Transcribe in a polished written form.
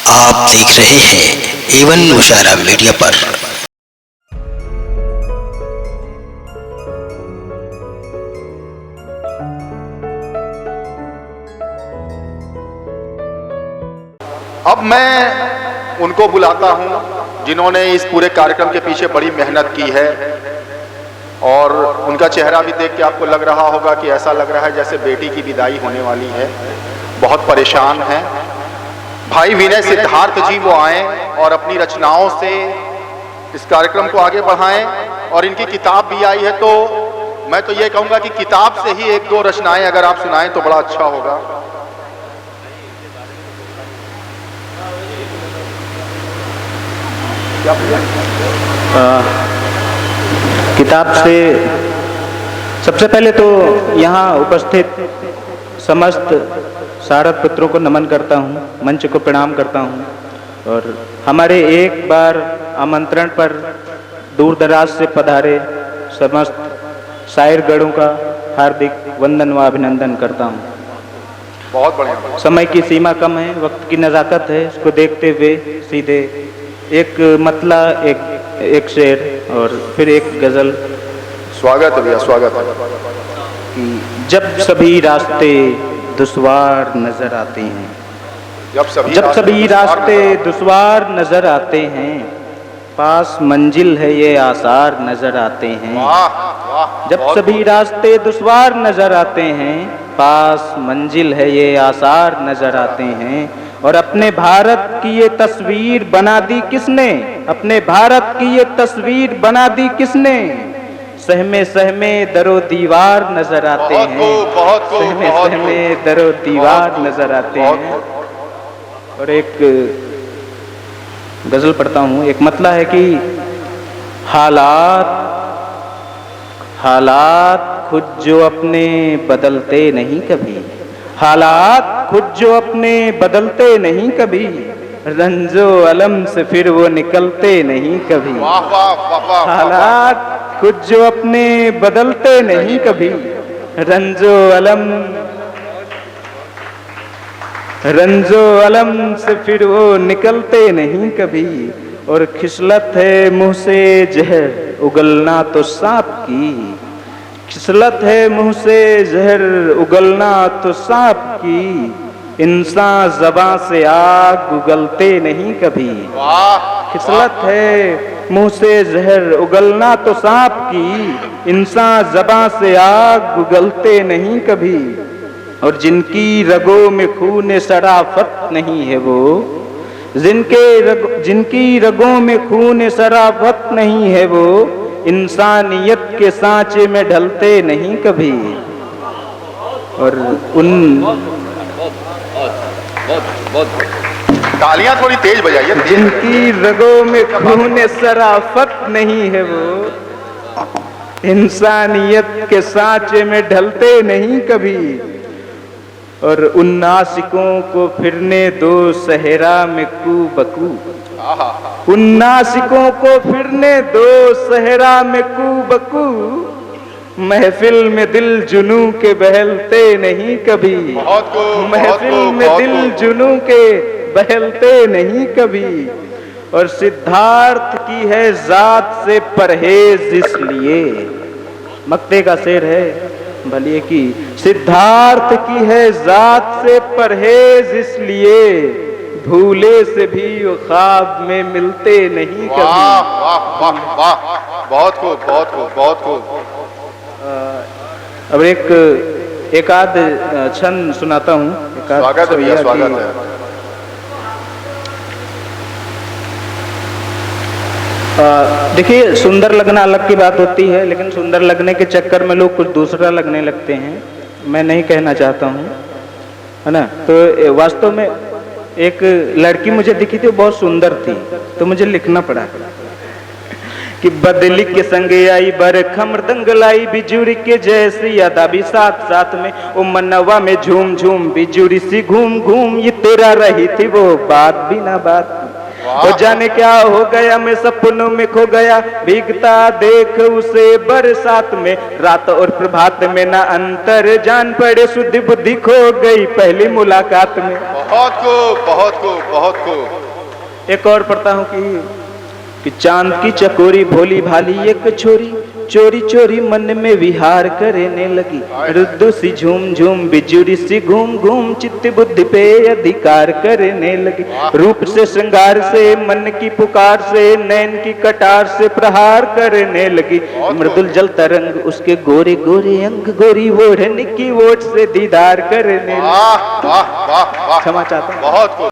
आप देख रहे हैं एवन मुशायरा मीडिया पर। अब मैं उनको बुलाता हूं जिन्होंने इस पूरे कार्यक्रम के पीछे बड़ी मेहनत की है, और उनका चेहरा भी देख के आपको लग रहा होगा कि ऐसा लग रहा है जैसे बेटी की विदाई होने वाली है। बहुत परेशान हैं। भाई विनय सिद्धार्थ जी वो आए और अपनी रचनाओं से इस कार्यक्रम को आगे बढ़ाएं, और इनकी किताब भी आई है, तो मैं तो ये कहूँगा कि किताब से ही एक दो रचनाएं अगर आप सुनाएं तो बड़ा अच्छा होगा। किताब से सबसे पहले तो यहाँ उपस्थित समस्त सारथ पुत्रों को नमन करता हूँ, मंच को प्रणाम करता हूँ, और हमारे एक बार आमंत्रण पर दूर दराज से पधारे समस्त शायरगणों का हार्दिक वंदन व अभिनंदन करता हूँ। बहुत बढ़िया। समय की सीमा कम है, वक्त की नज़ाकत है, इसको देखते हुए सीधे एक मतला, एक शेर और फिर एक गज़ल। स्वागत है भैया, स्वागत है। जब सभी रास्ते दुश्वार नजर आते हैं, जब सभी रास्ते दुश्वार नजर आते हैं, पास मंजिल है ये आसार नजर आते हैं। जब सभी रास्ते दुश्वार नजर आते हैं, पास मंजिल है ये आसार नजर आते हैं। और अपने भारत की ये तस्वीर बना दी किसने, अपने भारत की ये तस्वीर बना दी किसने, सहमे सहमे दरो दीवार नजर आते हैं, सहमे सहमे दरो दीवार नजर आते हैं। और एक गजल पढ़ता हूँ, एक मतला है कि हालात खुद जो अपने बदलते नहीं कभी, हालात खुद जो अपने बदलते नहीं कभी, रंजो अलम से फिर वो निकलते नहीं कभी। हालात खुद जो अपने बदलते नहीं कभी, रंजो अलम से फिर वो निकलते नहीं कभी। और खिसलत है मुंह से जहर उगलना तो सांप की, खिसलत है मुंह से जहर उगलना तो सांप की, इंसान ज़बां से आग उगलते नहीं कभी। खिसलत है मुंह से जहर उगलना तो सांप की, इंसान ज़बां से आग उगलते नहीं कभी। और जिनकी रगों में खून शराफत नहीं है वो, जिनकी रगों में खून शराफत नहीं है वो, इंसानियत के सांचे में ढलते नहीं कभी। और तालियां थोड़ी तेज बजाइए। जिनकी रगों में खून शराफत नहीं है वो, इंसानियत के सांचे में ढलते नहीं कभी। और उन नासिकों को फिरने दो सहरा में कू बकू, उन नासिकों को फिरने दो सहरा में कू बकू, महफिल में दिल जुनू के बहलते नहीं कभी, महफिल में दिल जुनू के बहलते नहीं कभी। और सिद्धार्थ की है जात से परहेज इसलिए, मक्ते का शेर है भलिए की, सिद्धार्थ की है जात से परहेज इसलिए, भूले से भी वो ख्वाब में मिलते नहीं कभी। वाह वाह वाह वाह, बहुत खूब, बहुत खूब, बहुत खूब। अब एक आध छंद सुनाता हूँ। स्वागत है भैया, स्वागत है। देखिए, सुंदर लगना अलग की बात होती है, लेकिन सुंदर लगने के चक्कर में लोग कुछ दूसरा लगने लगते हैं। मैं नहीं कहना चाहता हूँ, है ना। तो वास्तव में एक लड़की मुझे दिखी थी, बहुत सुंदर थी, तो मुझे लिखना पड़ा कि बदली के संग आई बरखा मृदंग लाई, बिजुरी के जैसी अदा भी साथ साथ में, ओ मनवा में झूम झूम बिजुरी सी घूम घूम, ये तेरा रही थी वो बात भी ना बात। वो जाने क्या हो गया, मैं सपनों में खो गया, भीगता देख उसे बरसात में, रात और प्रभात में ना अंतर जान पड़े, शुद्धि बुद्धि खो गई पहली मुलाकात में। बहुत खूब, बहुत खूब, बहुत खूब। एक और पढ़ता हूँ कि चांद की चकोरी भोली भाली एक छोरी, चोरी चोरी मन में विहार करने लगी, रुद्दू सी झूम झूम बिजुरी सी घूम घूम चित्त बुद्धि पे अधिकार करने लगी, रूप से श्रृंगार से मन की पुकार से नैन की कटार से प्रहार करने लगी, मृदुल जल तरंग उसके गोरे गोरे अंग, गोरी ओढ़नी की ओट से दीदार करने लगी। वाह वाह वाह वाह, क्षमा चाहता हूं। बहुत खूब।